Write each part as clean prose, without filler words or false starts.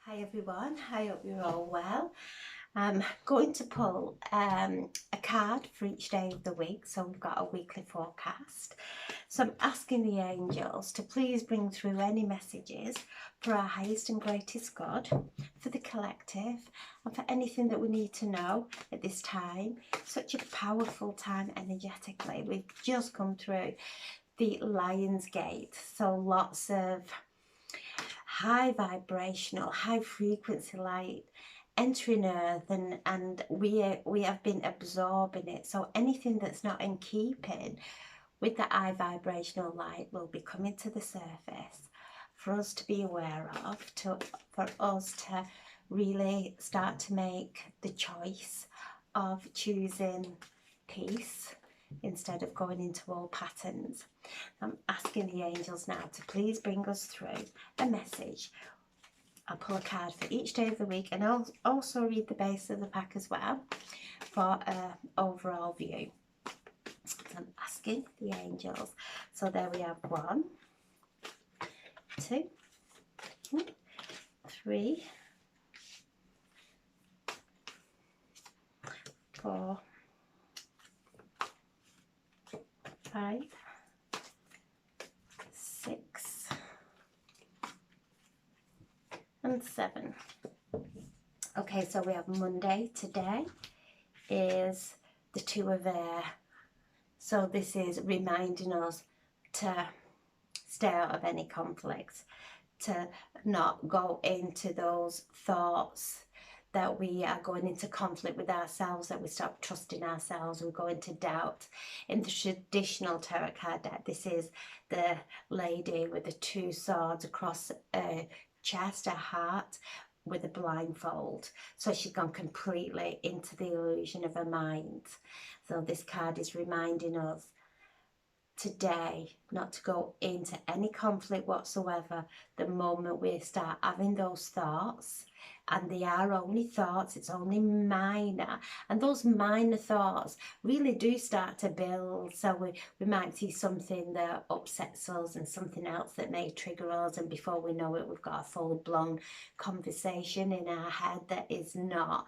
Hi everyone, I hope you're all well. I'm going to pull a card for each day of the week, so we've got a weekly forecast. So I'm asking the angels to please bring through any messages for our highest and greatest good, for the collective, and for anything that we need to know at this time. Such a powerful time energetically. We've just come through the Lion's Gate, so lots of high vibrational, high frequency light entering earth, and we have been absorbing it. So anything that's not in keeping with the high vibrational light will be coming to the surface for us to be aware of, for us to really start to make the choice of choosing peace instead of going into old patterns. I'm asking the angels now to please bring us through a message. I'll pull a card for each day of the week, and I'll also read the base of the pack as well for an overall view. So I'm asking the angels. So there we have 1, 2, 3, 4, 5, 6, and 7. Okay, so we have Monday today is the 2 of air. So this is reminding us to stay out of any conflicts, to not go into those thoughts that we are going into conflict with ourselves, that we stop trusting ourselves, we go into doubt. In the traditional tarot card deck, this is the lady with the 2 swords across her chest, her heart, with a blindfold. So she's gone completely into the illusion of her mind. So this card is reminding us today not to go into any conflict whatsoever the moment we start having those thoughts. And they are only thoughts, it's only minor, and those minor thoughts really do start to build. So we might see something that upsets us and something else that may trigger us, and before we know it, we've got a full-blown conversation in our head that is not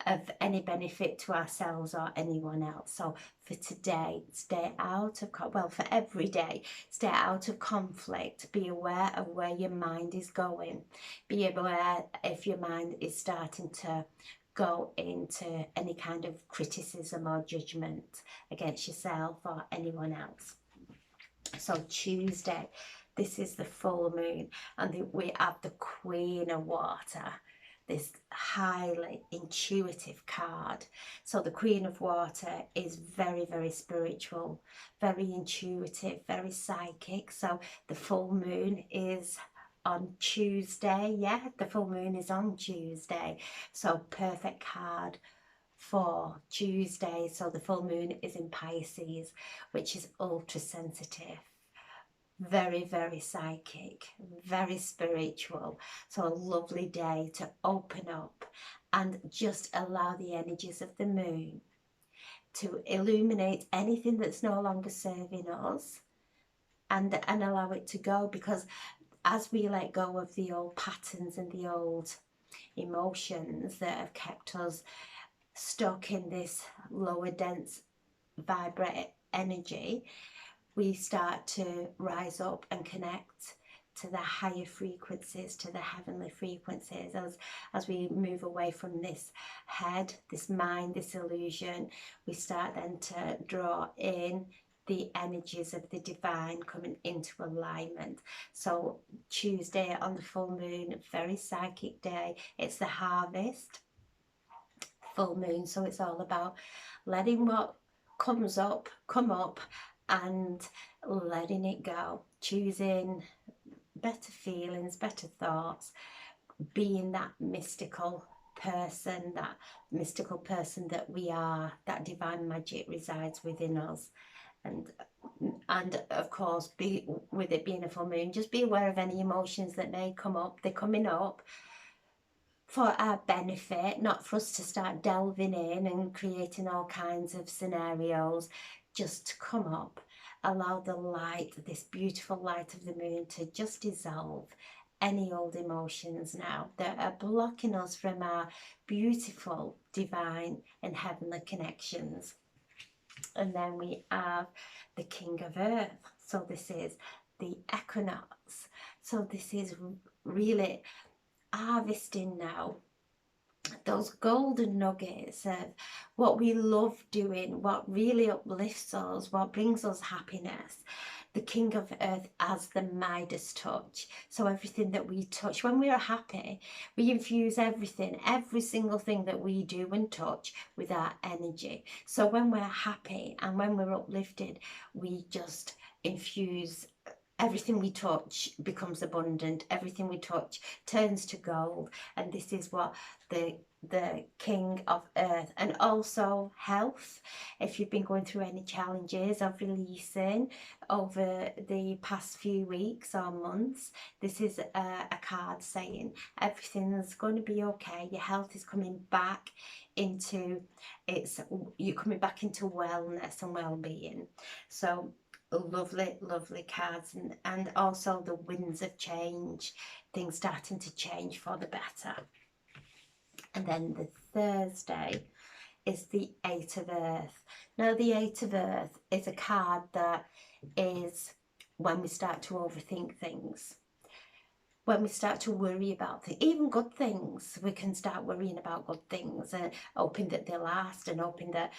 of any benefit to ourselves or anyone else. So for today, stay out of, well, for every day, stay out of conflict. Be aware of where your mind is going. Be aware if your mind is starting to go into any kind of criticism or judgment against yourself or anyone else. So Tuesday, this is the full moon, and we have the Queen of Water, this highly intuitive card. So the Queen of Water is very, very spiritual, very intuitive, very psychic. So the full moon is on Tuesday. Yeah, the full moon is on Tuesday. So perfect card for Tuesday. So the full moon is in Pisces, which is ultra sensitive, very, very psychic, very spiritual. So a lovely day to open up and just allow the energies of the moon to illuminate anything that's no longer serving us, and allow it to go. Because as we let go of the old patterns and the old emotions that have kept us stuck in this lower dense vibrate energy, we start to rise up and connect to the higher frequencies, to the heavenly frequencies, as we move away from this head, this mind, this illusion. We start then to draw in the energies of the divine coming into alignment. So Tuesday on the full moon, very psychic day. It's the harvest full moon, so it's all about letting what comes up come up and letting it go, choosing better feelings, better thoughts, being that mystical person that we are. That divine magic resides within us. And of course, be with it being a full moon, just be aware of any emotions that may come up. They're coming up for our benefit, not for us to start delving in and creating all kinds of scenarios. Just to come up, allow the light, this beautiful light of the moon, to just dissolve any old emotions now that are blocking us from our beautiful, divine and heavenly connections. And then we have the King of Earth. So this is the Equinox. So this is really harvesting now those golden nuggets of what we love doing, what really uplifts us, what brings us happiness. The King of Earth as the Midas touch. So everything that we touch, when we are happy, we infuse everything, every single thing that we do and touch with our energy. So when we're happy and when we're uplifted, we just infuse everything we touch becomes abundant. Everything we touch turns to gold. And this is what the King of Earth, and also health. If you've been going through any challenges of releasing over the past few weeks or months, this is a card saying everything's going to be okay. Your health is coming back into you're coming back into wellness and well-being. So lovely, lovely cards. And also the winds of change, things starting to change for the better. And then the Thursday is the Eight of Earth. Now the Eight of Earth is a card that is when we start to overthink things, when we start to worry about things, even good things. We can start worrying about good things and hoping that they last, and hoping that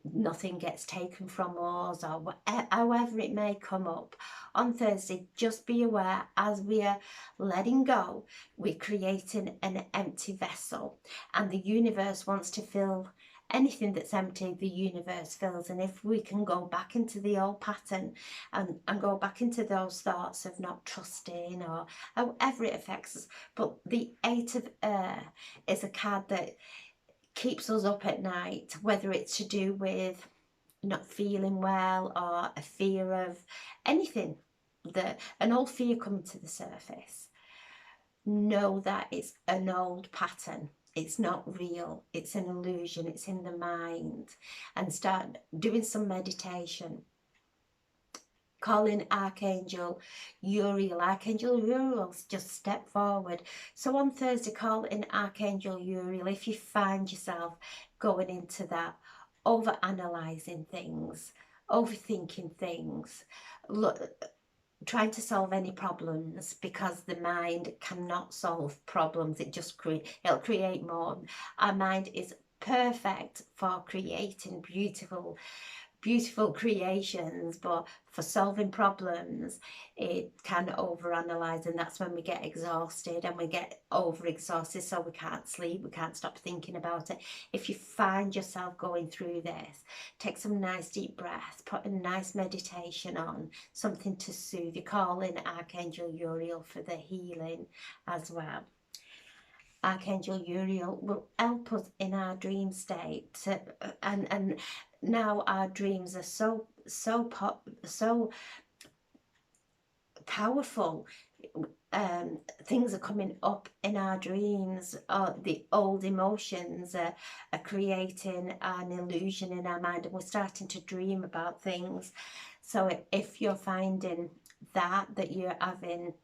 nothing gets taken from us, or however it may come up. On Thursday, just be aware, as we are letting go, we're creating an empty vessel, and the universe wants to fill anything that's empty. The universe fills. And if we can go back into the old pattern and go back into those thoughts of not trusting or however it affects us. But the Eight of Air is a card that keeps us up at night, whether it's to do with not feeling well or a fear of anything, an old fear coming to the surface. Know that it's an old pattern. It's not real. It's an illusion. It's in the mind. And start doing some meditation. Calling Archangel Uriel. Archangel Uriel's just step forward. So on Thursday, call in Archangel Uriel if you find yourself going into that, over-analysing things, overthinking things, trying to solve any problems, because the mind cannot solve problems. It just it'll create more. Our mind is perfect for creating beautiful creations, but for solving problems it can overanalyze, and that's when we get exhausted and we get over exhausted, so we can't sleep, we can't stop thinking about it. If you find yourself going through this, take some nice deep breaths, put a nice meditation on, something to soothe you. Call in Archangel Uriel for the healing as well. Archangel Uriel will help us in our dream state, and now our dreams are so powerful. Things are coming up in our dreams. The old emotions are creating an illusion in our mind, and we're starting to dream about things. So if you're finding that you're having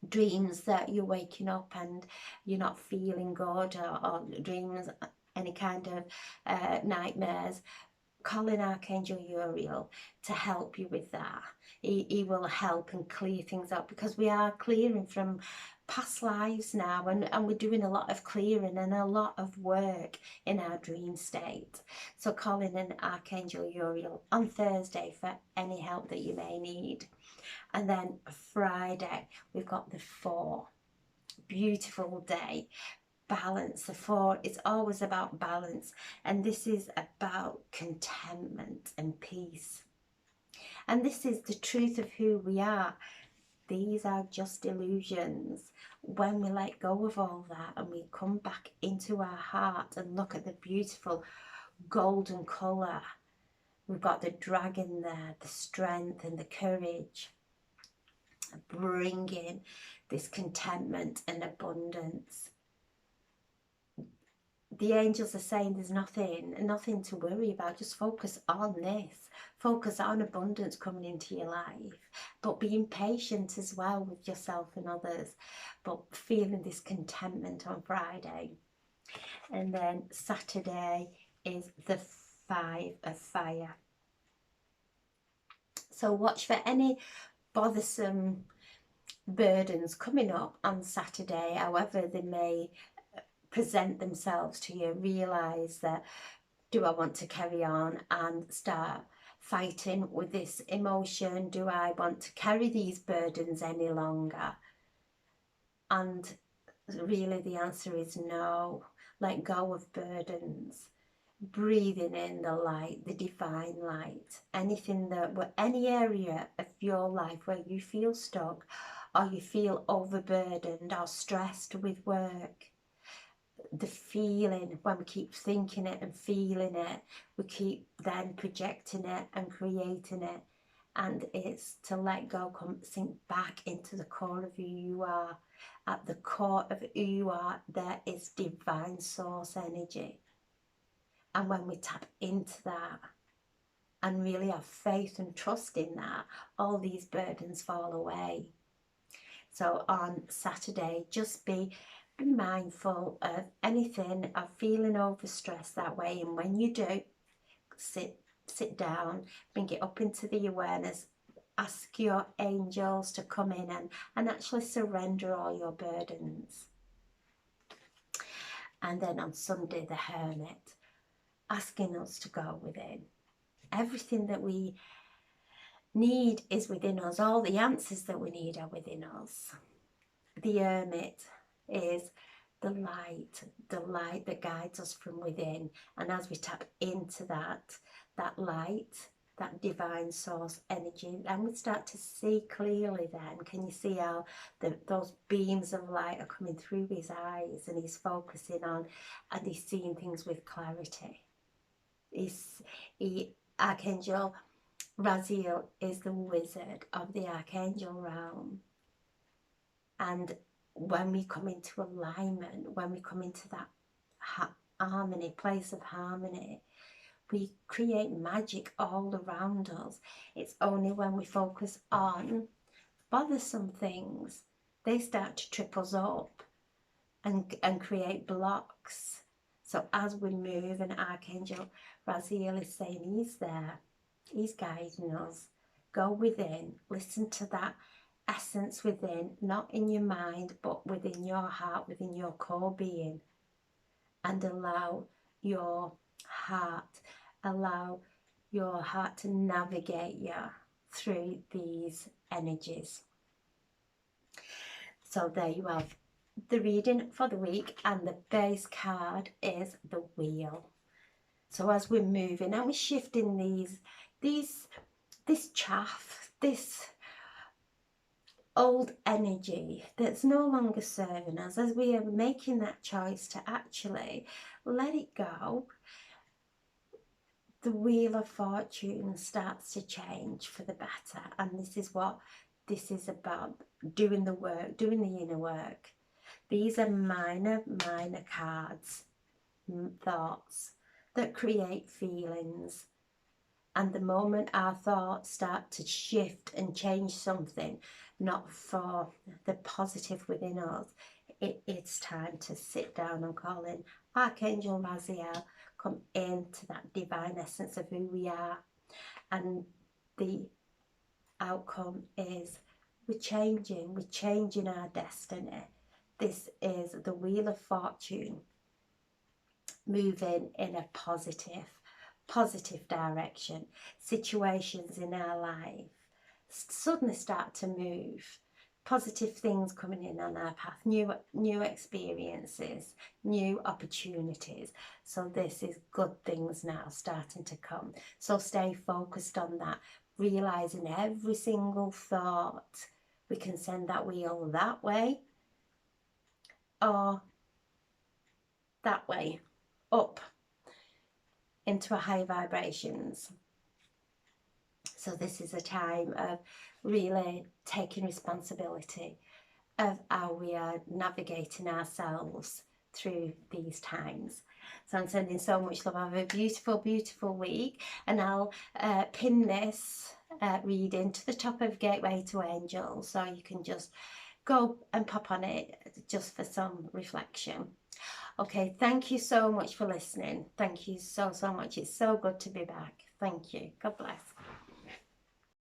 dreams that you're waking up and you're not feeling good, or dreams, any kind of nightmares, call in Archangel Uriel to help you with that. He will help and clear things up, because we are clearing from past lives now, and we're doing a lot of clearing and a lot of work in our dream state. So call in an Archangel Uriel on Thursday for any help that you may need. And then Friday, we've got the 4. Beautiful day. Balance. The 4 is always about balance, and this is about contentment and peace. And this is the truth of who we are. These are just illusions. When we let go of all that and we come back into our heart and look at the beautiful golden colour, we've got the dragon there, the strength and the courage, bringing this contentment and abundance. the angels are saying there's nothing to worry about. Just focus on this. Focus on abundance coming into your life. But being patient as well with yourself and others. But feeling this contentment on Friday. And then Saturday is the 5 of fire. So watch for any bothersome burdens coming up on Saturday, however they may present themselves to you. Realise that, do I want to carry on and start fighting with this emotion? Do I want to carry these burdens any longer? And really the answer is no. Let go of burdens. Breathing in the light, the divine light. Anything that, any area of your life where you feel stuck, or you feel overburdened or stressed with work, the feeling, when we keep thinking it and feeling it, we keep then projecting it and creating it. And it's to let go, come sink back into the core of who you are. At the core of who you are, there is divine source energy. And when we tap into that and really have faith and trust in that, all these burdens fall away. So on Saturday, just be mindful of anything, of feeling overstressed that way. And when you do, sit down, bring it up into the awareness, ask your angels to come in and actually surrender all your burdens. And then on Sunday, the Hermit, asking us to go within. Everything that we need is within us. All the answers that we need are within us. The Hermit is the light that guides us from within. And as we tap into that light, that divine source energy, and we start to see clearly then. Can you see how those beams of light are coming through his eyes, and he's focusing on, and he's seeing things with clarity. Archangel Raziel is the wizard of the archangel realm. And when we come into alignment, when we come into that harmony, place of harmony, we create magic all around us. It's only when we focus on bothersome things, they start to trip us up and create blocks. So as we move, and Archangel Raziel is saying he's there, he's guiding us. Go within, listen to that essence within, not in your mind, but within your heart, within your core being, and allow your heart to navigate you through these energies. So there you have the reading for the week, and the base card is the Wheel. So as we're moving and we're shifting this chaff, this old energy that's no longer serving us, as we are making that choice to actually let it go, the Wheel of Fortune starts to change for the better. And this is what this is about, doing the work, doing the inner work. These are minor cards, thoughts that create feelings. And the moment our thoughts start to shift and change something, not for the positive within us, it's time to sit down and call in Archangel Raziel, come into that divine essence of who we are. And the outcome is we're changing our destiny. This is the Wheel of Fortune moving in a positive direction. Situations in our life suddenly start to move. Positive things coming in on our path, new experiences, new opportunities. So this is good things now starting to come. So stay focused on that, realizing every single thought, we can send that wheel that way or that way, up into a higher vibrations. So this is a time of really taking responsibility of how we are navigating ourselves through these times. So I'm sending so much love. Have a beautiful, beautiful week. And I'll pin this reading to the top of Gateway to Angels, so you can just go and pop on it just for some reflection. Okay, thank you so much for listening. Thank you so much. It's so good to be back. Thank you. God bless.